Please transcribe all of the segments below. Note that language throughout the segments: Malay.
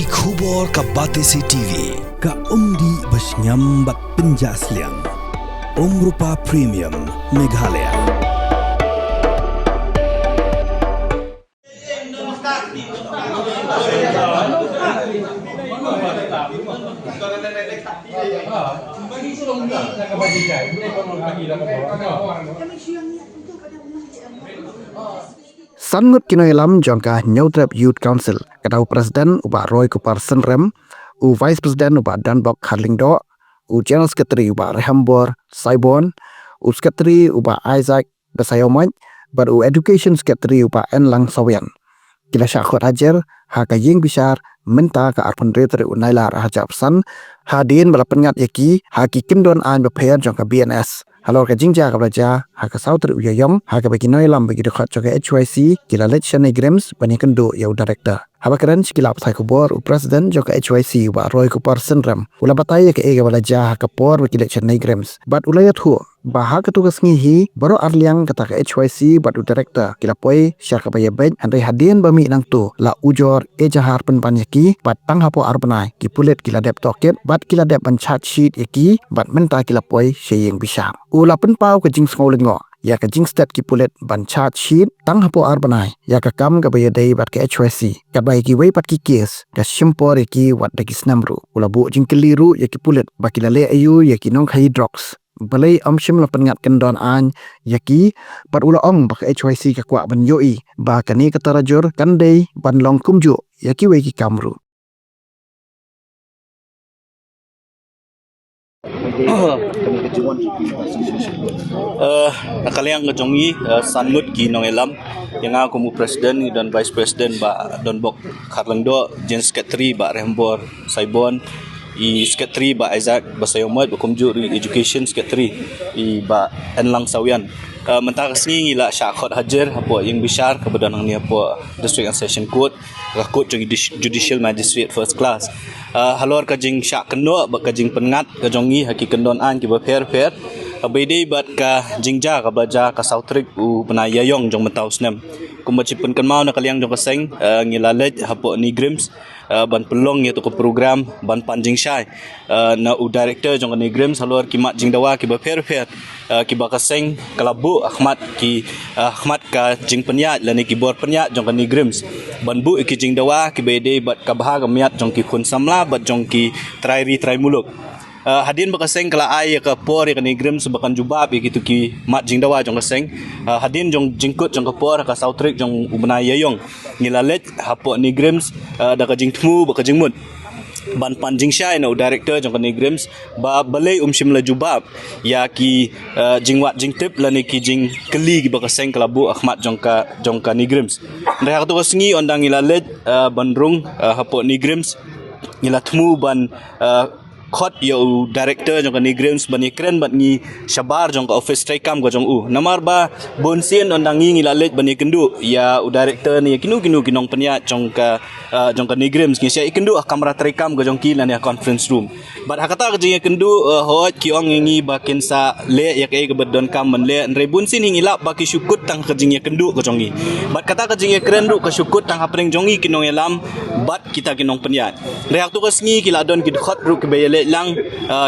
Ki khubor ka Batesi TV. Ka umdi basnyambak penjaslian. Rupa Premium Meghalaya. Sangut kinoilam jangka Nyautrap Youth Council kadau Presiden uba Roy Kupar Senrem, u Vice President uba Danbok Harlingdo, u General Secretary uba Rehambor Saibon, u Secretary uba Isaac Basayomaj, bar u Education Secretary uba Enlang Sawian. Kila syakut hajar haka ying bishar minta ke arpun retri unaila rahajab san hadin bala pengat yaki haki kindon an beper jangka BNS. Halo ka jingja ka belajar haka sautri uyayom haka bagi noilam bagi dekat jangka HYC kila election games bani kendo ya director. Haba keren sikila patai kubor u president jangka HYC wa Roy Kupar Senrem. Ula batai ke ega belajar haka por bagi election games. Bat ulayat hu bahag ketugas ngihi baru arliang kata ke HYC bat u director kila poi syar ka bayabet andai hadin bami nang tu la ujor ejahar penpan yaki bat tang hapo arbanai ki pulet kila dep toket bat kila dep ban chat sheet yaki bat menta kila poi sheying bisham ula penpau ke jing sngolenggo ya ke jing stat ki pulet ban chat sheet tang hapo arbanai ya ka kam ka bayadai bat ke HYC ka bai ki wei pat ki kes ka shimpor yaki wat dagi snamru ula bu jing keliru yaki pulet bakila le ayu yaki nong khai drugs balai amshim la pengat kendon an yaki pat ula ong bak HYC ka kwa ban yoi ba kani katarajur kandai ban long kumju yaki weki kamru nakaliang kejongi sanmut ki nongelam yang aku mu presiden dan vice president ba Donbok Harlingdo General Secretary ba Rehambor Saibon i Secretary ba Isaac Basayomaj bakumju Education Secretary i ba Enlang Sawian mentara sengi ngila syakot hajar apa yang besar kebetulan ni apa District and Session Court Court Judicial Magistrate First Class halor kajing syak kendo ba kajing pengat kajongi haki kendon an ki ba fair abidi bat ka jingja ka baja ka sautrik u penayayong jong mentau snem kumacipun kan mau nakaliang jong kaseng ngilalet hapo ni grims ban pelong ya to program ban panjing syai na u director jong ni grims halor kimat jingdawa ki ba fair ki ba kaseng kalabu Ahmad ka jing penyat lani ki bor penyat jong ni grims ban bu ki jingdawa ki bede bat ka bahag miat jong ki khun samla bat jong ki trai muluk hadin bakaseng kala ai ka por ya ni grim sebakan jubab ya gitu ki mat jingdawa jong kaseng hadin jong jingkut jong ka por ka sautrik jong ubna yayong nilalet hapo ni grims da ka jingtmu ba ka jingmut ban panjing syai no director jong ka ni grims ba balai shimla jubab ya ki jingwat jingtip lani ki jing keli ki ba kaseng kalabu Ahmad jong ka ni grims ndai ka to sengi ondang nilalet bandrung hapo ni grims nilatmu ban khot yo director jong ka ni grims bani kren bat ngi shabar jong ka office traikam go jong u namar ba bonsin ondang ngi lalet bani kendu ya u director ni kinu kinong penya jong ka ni grims ngi sia ikendu kamera traikam go jong ki lan ya conference room bat hakata ka jing kendu hot ki ong ngi bakin sa le ya ke bedon kam men le re bonsin ngi lap baki syukut tang ka jing kendu go jong ngi bat kata ka jing kren ru ka syukut tang hapring jong ngi kinong elam bat kita kinong penya reak tu ka sngi kila don ki khot ru ke bayale lang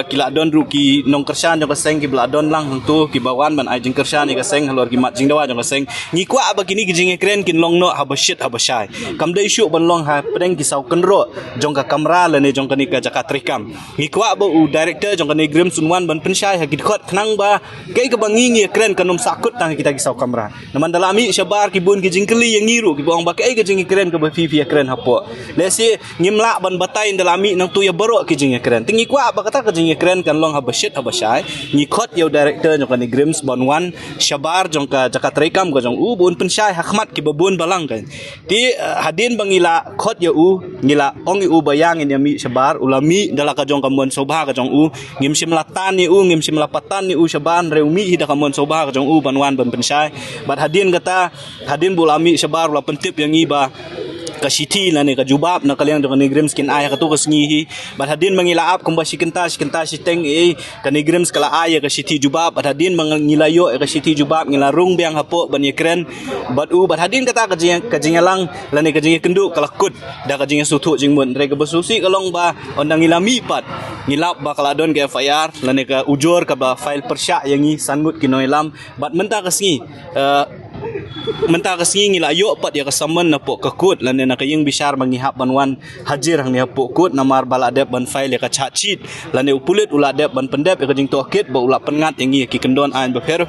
kila don ru ki nong kersan jong kaseng ki bla don lang tu ki bawan ban ai jing kersan ni kaseng halor ki mat jing dawa jong kaseng ni kwa ba kini ki jing kren kin long no habashai kam dai shu ban long ha preng ki sau kenro jong ka kamera le ne jong ka ni ka jakatri kam ni kwa ba u director jong ka ni grim sunwan ban pensyai ha ki khot khnang ba kai ka bangi ngi kren kanom sakut tang kita ki sau kamera naman dalami syabar ki bun ki jing keli yang ngiru ki bong ba kai ka jing kren ka ba fi kren hapo le si ngimla ban batai dalami nang tu ya baro ki jing kren tingi kwa ba kata ka jing kren kan long habashai ni khot yo director jong ka ni grims bonwan syabar jong ka jakatri kam go jong u bun pensyai hakmat ki babun balang kan ti hadin bangila khot yo u ngila ong u bayangin ya mi syabar ulami dala ka jong ka mon sobha ka jong u ngim simlatan ni u ngim simlapatan ni u syaban reumi hida ka mon sobha ka jong u banwan ban pensyai bat hadin kata hadin bulami syabar ula pentip yang iba Kasiti na ni kajubab na kaliang jong kanigrims kin aya katu kasngihi bat hadin mangilaap kung ba sikinta siteng kanigrims kala aya kasiti jubab bat hadin mangilayo kasiti jubab ngilarung biang hapo ban yekren bat hadin kata kajingalang lani kajing kendu kalakut da kajing sutu jingmun rega besusi kalong ba ondang ngilami pat ngilap ba kaladon ke FIR lani ka ujur ka ba file persya yangi sangut kinoilam bat menta kasngi ngilayo pat ya kasaman na po kakut lan na kayeng bisyar mangihap banwan hajir hang ni po kut namar baladep ban file ka chachit lan upulit uladep ban pendep ya kajing tokit ba ula pengat yang ki kendon an ba fer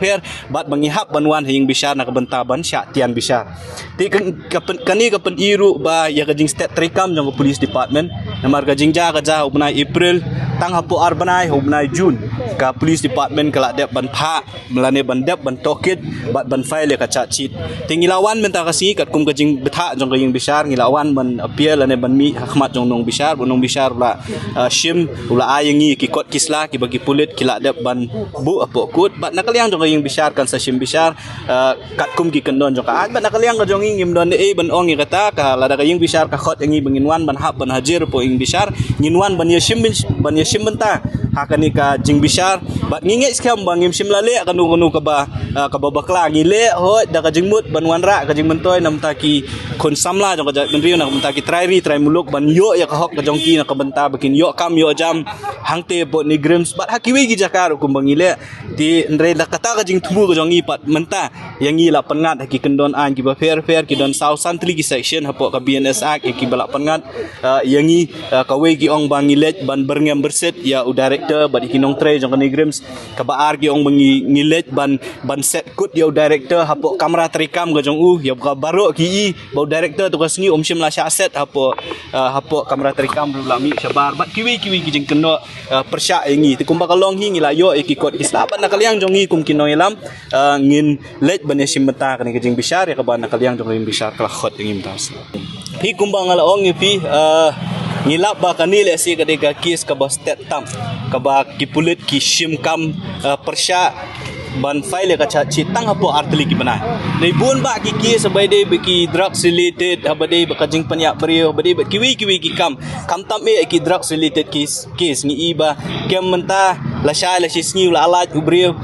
bat mangihap banwan hayeng bisyar na kabentaban sya tian bisyar ti kani kapen iru ba ya kajing state trikam jong police department namar kajing ja ubnai April tang hapo arbanai ubnai Jun ka police department kala dep ban pha melane ban dep ban tokit bat ban file ka chachit tingilawan menta kasi kat kum kajing betha jong kayeng bisyar ngilawan ban appeal lane ban mi hakmat jong nong bisyar la shim ula ayengi ki kot kisla ki bagi pulit kila dep ban bu apo kut bat nakaliang jong kayeng bisyar kan sa shim bisyar kat kum ki kendon jong ka bat nakaliang ka jong ngim don ban ong kata ka lada kayeng bisyar ka khot yangi benginwan ban hab ban hajir po ing bisyar nginwan ban yashim benta hakani ka jing bisyar bat ngingit skam bang ngim sim lale kanu ka ba bakla ngile hot da ka jingmut ban wanra ka jing mentoy nam taki kon samla jong ka menriu na mentaki try muluk ban yo ya ka hok ka jongki na ka benta bakin yo kam yo jam hangte po ni grims bat hakiwi gi jakar kum bangile ti ndre la kata ka jing tumu ka jongi pat menta yang la pengat haki kendon an ki ba fair ki don south santli ki section hapo ka BNS Act ki balak pengat yangi ka we ki ong bangilet ban berngem berset ya u director bat kinong tre jong ka ni grims ka baar ki ong bangi ngilet ban set kut ya u director hapo kamera trikam ka jong ya ka baro ki bau director tu kasngi shim la set hapo kamera trikam lami sabar bat kiwi ki jing keno persya yangi ti kumba kalong hi ngila yo ki kot islabat na kaliang jongi kum kinoi lam ngin let bane simata kani jing bisyar ya ka ban na kaliang jong bisyar kala khot ngim tas hi kumba ngala ong fi ngilap ba kanile si kadika kis ka ba state tam ka ba kipulit ki shim kam persya ban file ka chitang hapo artli ki bana nei bun ba ki sabai de ki drugs related habade ba kajing panya brio habade ba kiwi ki kam tam e ki drugs related case ni iba kem menta la sha la sisngi la alaj ubrio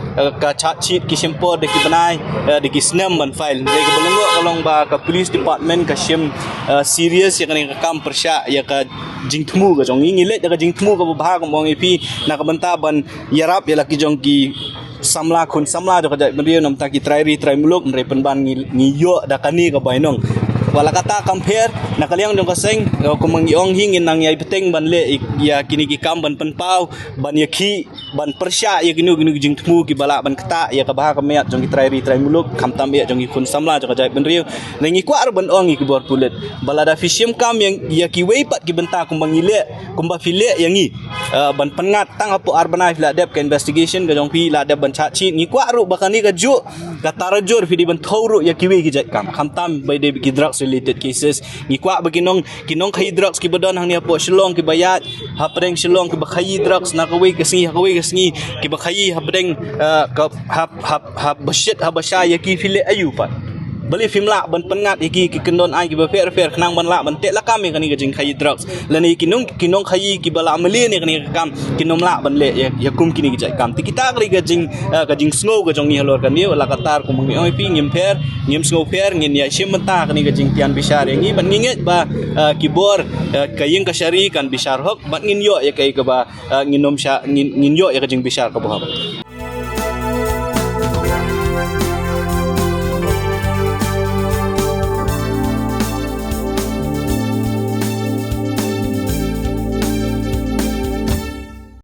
ka chit ki simpo de ki banai de ki snam ban file de ka belengo kalong ba ka police department ka shim serious ya kan ka kam persya ya ka jingtmu ka jong ngile ka jingtmu ka ba ka mong ipi na ka benta ban yarap ya la ki jong ki samla do kajak beriu nam taki try muluk mre penban ngiyo da kani ka bainong wala kata compare nakaliang dong kaseng kumang iong hingin nang yai peteng ban le ya kini ki kam ban penpau ban ya ki ban persya ya kini jing temu ki bala ban kata ya ka bah ka meat jong ki try muluk kam tam ya jong ki kun samla jong kajak beriu nengi kuar ban ong ki bor pulet bala da fishim kam yang ya ki wei pat ki benta kumbang ile kumba file yangi ban pengat tang apo arbana fila dep ka investigation ka jong pi la dep ban chachi ngi kwaru bakani ka ju ka tarajur fi di ban thawru ya ki wei ki jat kam tam by de ki drugs related cases ngi kwa baginong kinong khai drugs ki badon hang ni apo shlong ki bayat hapreng shlong ki bakhai drugs na ka wei kasngi ki bakhai hapreng hab bashit habasha ya ki file ayu pat beli film la ban pengat iki ki kendon ai ki ba fair kenang ban la ban tek la kam ni kajing khai drugs lani kinong khai ki bala amali ni kani kam kinom la ban le ya kum kini ki jai kam ti kita kali kajing snow ka jong ni halor kan ni wala katar kum ngi oi pi ngim snow fair ngin ya shim ta kani kajing tian bisyar ngi ban nginget ba ki bor kayeng ka syari kan bisyar hok ban ngin yo ya kai ka ba nginom sya ngin yo ya kajing bisyar ka boham